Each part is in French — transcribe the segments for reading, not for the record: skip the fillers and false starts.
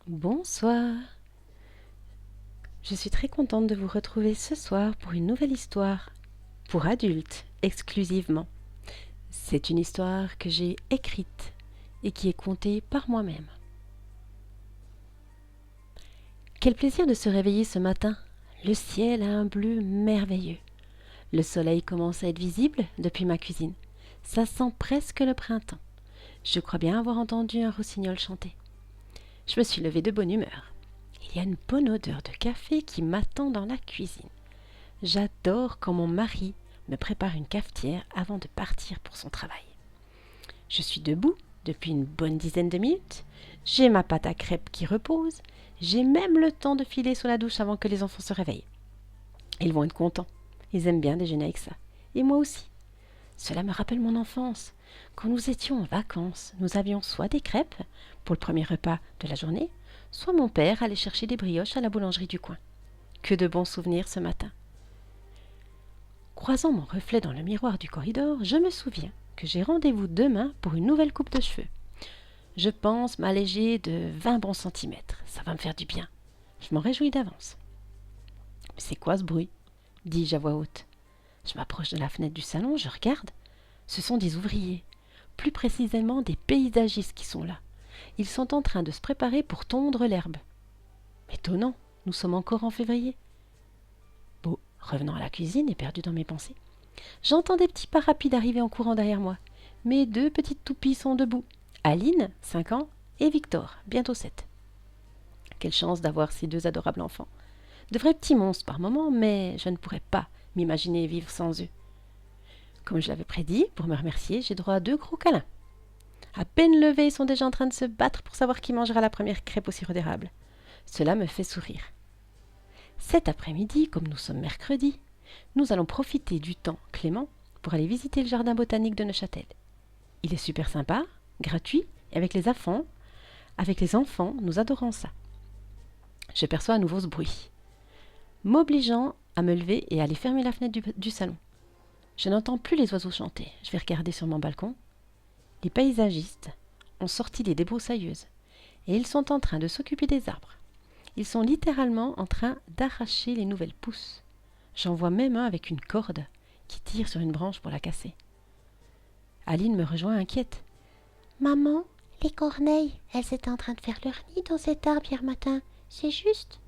Bonsoir. Je suis très contente de vous retrouver ce soir pour une nouvelle histoire, pour adultes exclusivement. C'est une histoire que j'ai écrite et qui est contée par moi-même. Quel plaisir de se réveiller ce matin. Le ciel a un bleu merveilleux. Le soleil commence à être visible depuis ma cuisine. Ça sent presque le printemps. Je crois bien avoir entendu un rossignol chanter. Je me suis levée de bonne humeur. Il y a une bonne odeur de café qui m'attend dans la cuisine. J'adore quand mon mari me prépare une cafetière avant de partir pour son travail. Je suis debout depuis une bonne dizaine de minutes. J'ai ma pâte à crêpes qui repose. J'ai même le temps de filer sous la douche avant que les enfants se réveillent. Ils vont être contents. Ils aiment bien déjeuner avec ça. Et moi aussi. Cela me rappelle mon enfance. Quand nous étions en vacances, nous avions soit des crêpes pour le premier repas de la journée, soit mon père allait chercher des brioches à la boulangerie du coin. Que de bons souvenirs ce matin. Croisant mon reflet dans le miroir du corridor, je me souviens que j'ai rendez-vous demain pour une nouvelle coupe de cheveux. Je pense m'alléger de 20 bons centimètres. Ça va me faire du bien. Je m'en réjouis d'avance. Mais c'est quoi ce bruit ? Dis-je à voix haute. Je m'approche de la fenêtre du salon, je regarde. Ce sont des ouvriers, plus précisément des paysagistes qui sont là. Ils sont en train de se préparer pour tondre l'herbe. Étonnant, nous sommes encore en février. Bon, revenant à la cuisine et perdu dans mes pensées, j'entends des petits pas rapides arriver en courant derrière moi. Mes deux petites toupies sont debout. Aline, 5 ans, et Victor, bientôt 7. Quelle chance d'avoir ces deux adorables enfants. De vrais petits monstres par moments, mais je ne pourrais pas m'imaginer vivre sans eux. Comme je l'avais prédit, pour me remercier, j'ai droit à 2 gros câlins. À peine levés, ils sont déjà en train de se battre pour savoir qui mangera la première crêpe au sirop d'érable. Cela me fait sourire. Cet après-midi, comme nous sommes mercredi, nous allons profiter du temps clément pour aller visiter le jardin botanique de Neuchâtel. Il est super sympa, gratuit, et avec les enfants, nous adorons ça. Je perçois à nouveau ce bruit, m'obligeant à me lever et à aller fermer la fenêtre du salon. Je n'entends plus les oiseaux chanter. Je vais regarder sur mon balcon. Les paysagistes ont sorti des débroussailleuses et ils sont en train de s'occuper des arbres. Ils sont littéralement en train d'arracher les nouvelles pousses. J'en vois même un avec une corde qui tire sur une branche pour la casser. Aline me rejoint inquiète. Maman, les corneilles, elles étaient en train de faire leur nid dans cet arbre hier matin. C'est juste.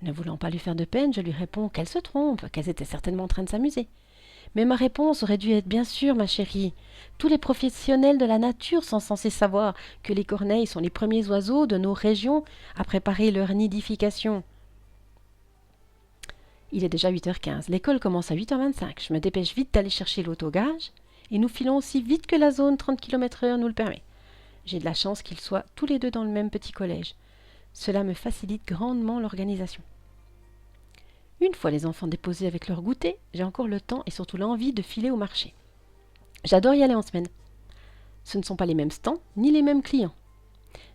Ne voulant pas lui faire de peine, je lui réponds qu'elle se trompe, qu'elles étaient certainement en train de s'amuser. Mais ma réponse aurait dû être bien sûr, ma chérie. Tous les professionnels de la nature sont censés savoir que les corneilles sont les premiers oiseaux de nos régions à préparer leur nidification. Il est déjà 8h15. L'école commence à 8h25. Je me dépêche vite d'aller chercher l'autogage et nous filons aussi vite que la zone 30 km/h nous le permet. J'ai de la chance qu'ils soient tous les deux dans le même petit collège. Cela me facilite grandement l'organisation. Une fois les enfants déposés avec leur goûter, j'ai encore le temps et surtout l'envie de filer au marché. J'adore y aller en semaine. Ce ne sont pas les mêmes stands, ni les mêmes clients.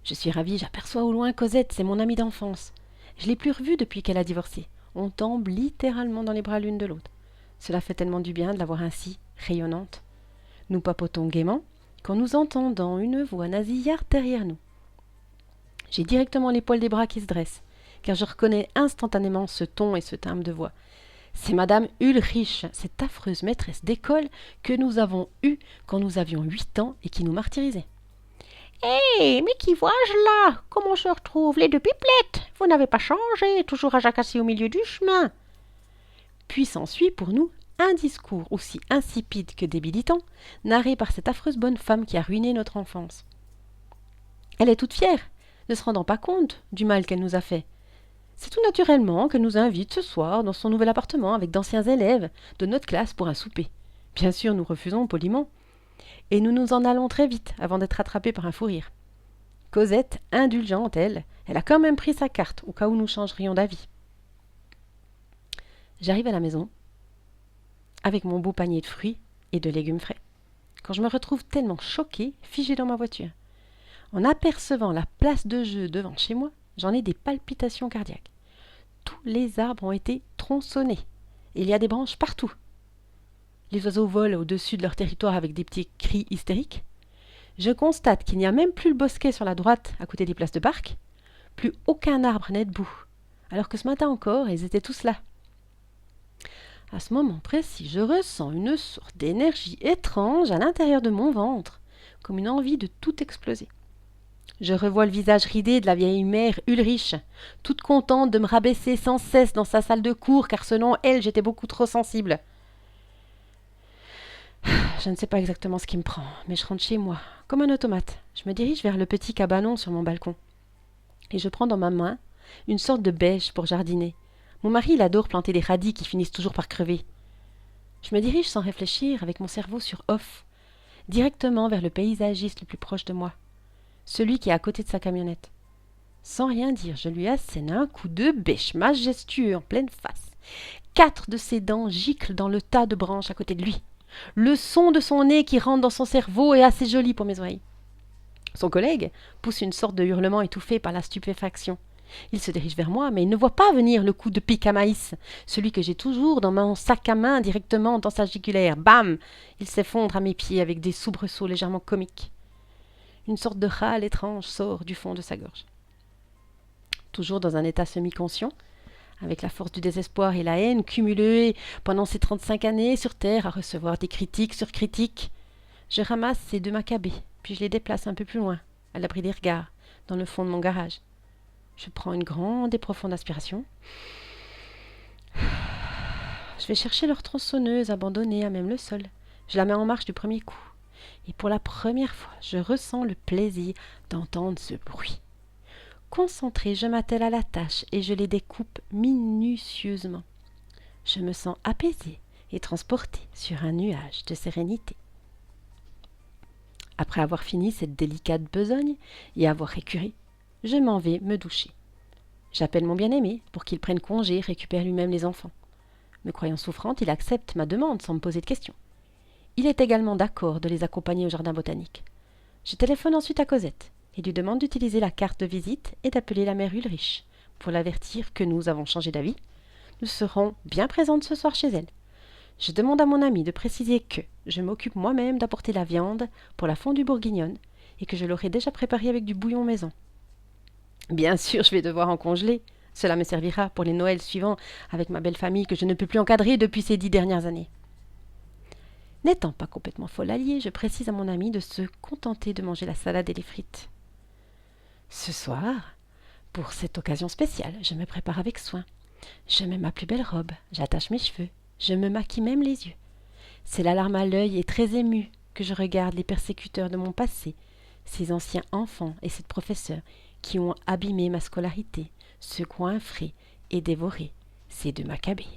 Je suis ravie, j'aperçois au loin Cosette, c'est mon amie d'enfance. Je l'ai plus revue depuis qu'elle a divorcé. On tombe littéralement dans les bras l'une de l'autre. Cela fait tellement du bien de la voir ainsi, rayonnante. Nous papotons gaiement, quand nous entendons une voix nasillarde derrière nous. J'ai directement les poils des bras qui se dressent, car je reconnais instantanément ce ton et ce timbre de voix. C'est Madame Ulrich, cette affreuse maîtresse d'école que nous avons eue quand nous avions 8 ans et qui nous martyrisait. Hé, mais qui vois-je là? Comment se retrouvent les deux pipelettes? Vous n'avez pas changé, toujours à jacasser au milieu du chemin. Puis s'ensuit pour nous un discours aussi insipide que débilitant, narré par cette affreuse bonne femme qui a ruiné notre enfance. Elle est toute fière, ne se rendant pas compte du mal qu'elle nous a fait. C'est tout naturellement qu'elle nous invite ce soir dans son nouvel appartement avec d'anciens élèves de notre classe pour un souper. Bien sûr, nous refusons poliment. Et nous nous en allons très vite avant d'être attrapés par un fou rire. Cosette, indulgente, elle a quand même pris sa carte au cas où nous changerions d'avis. J'arrive à la maison avec mon beau panier de fruits et de légumes frais, quand je me retrouve tellement choquée, figée dans ma voiture. En apercevant la place de jeu devant chez moi, j'en ai des palpitations cardiaques. Tous les arbres ont été tronçonnés. Il y a des branches partout. Les oiseaux volent au-dessus de leur territoire avec des petits cris hystériques. Je constate qu'il n'y a même plus le bosquet sur la droite à côté des places de parc. Plus aucun arbre n'est debout, alors que ce matin encore, ils étaient tous là. À ce moment précis, je ressens une sorte d'énergie étrange à l'intérieur de mon ventre, comme une envie de tout exploser. Je revois le visage ridé de la vieille mère Ulrich, toute contente de me rabaisser sans cesse dans sa salle de cours, car selon elle, j'étais beaucoup trop sensible. Je ne sais pas exactement ce qui me prend, mais je rentre chez moi, comme un automate. Je me dirige vers le petit cabanon sur mon balcon. Et je prends dans ma main une sorte de bêche pour jardiner. Mon mari, il adore planter des radis qui finissent toujours par crever. Je me dirige sans réfléchir, avec mon cerveau sur off, directement vers le paysagiste le plus proche de moi, celui qui est à côté de sa camionnette. Sans rien dire, je lui assène un coup de bêche majestueux en pleine face. 4 de ses dents giclent dans le tas de branches à côté de lui. Le son de son nez qui rentre dans son cerveau est assez joli pour mes oreilles. Son collègue pousse une sorte de hurlement étouffé par la stupéfaction. Il se dirige vers moi, mais il ne voit pas venir le coup de pic à maïs, celui que j'ai toujours dans mon sac à main directement dans sa jugulaire. Bam! Il s'effondre à mes pieds avec des soubresauts légèrement comiques. Une sorte de râle étrange sort du fond de sa gorge. Toujours dans un état semi-conscient, avec la force du désespoir et la haine cumulées pendant ces 35 années sur Terre à recevoir des critiques sur critiques, je ramasse ces 2 macabées, puis je les déplace un peu plus loin, à l'abri des regards, dans le fond de mon garage. Je prends une grande et profonde aspiration. Je vais chercher leur tronçonneuse abandonnée à même le sol. Je la mets en marche du premier coup. Et pour la première fois, je ressens le plaisir d'entendre ce bruit. Concentrée, je m'attelle à la tâche et je les découpe minutieusement. Je me sens apaisée et transportée sur un nuage de sérénité. Après avoir fini cette délicate besogne et avoir écuré, je m'en vais me doucher. J'appelle mon bien-aimé pour qu'il prenne congé et récupère lui-même les enfants. Me croyant souffrante, il accepte ma demande sans me poser de questions. Il est également d'accord de les accompagner au jardin botanique. Je téléphone ensuite à Cosette et lui demande d'utiliser la carte de visite et d'appeler la mère Ulrich pour l'avertir que nous avons changé d'avis. Nous serons bien présentes ce soir chez elle. Je demande à mon ami de préciser que je m'occupe moi-même d'apporter la viande pour la fondue bourguignonne et que je l'aurai déjà préparée avec du bouillon maison. Bien sûr, je vais devoir en congeler. Cela me servira pour les Noëls suivants avec ma belle famille que je ne peux plus encadrer depuis ces 10 dernières années. N'étant pas complètement folle alliée, je précise à mon ami de se contenter de manger la salade et les frites. Ce soir, pour cette occasion spéciale, je me prépare avec soin. Je mets ma plus belle robe, j'attache mes cheveux, je me maquille même les yeux. C'est la larme à l'œil et très émue que je regarde les persécuteurs de mon passé, ces anciens enfants et cette professeure qui ont abîmé ma scolarité, ceux qui ont infré et dévoré ces 2 macabées.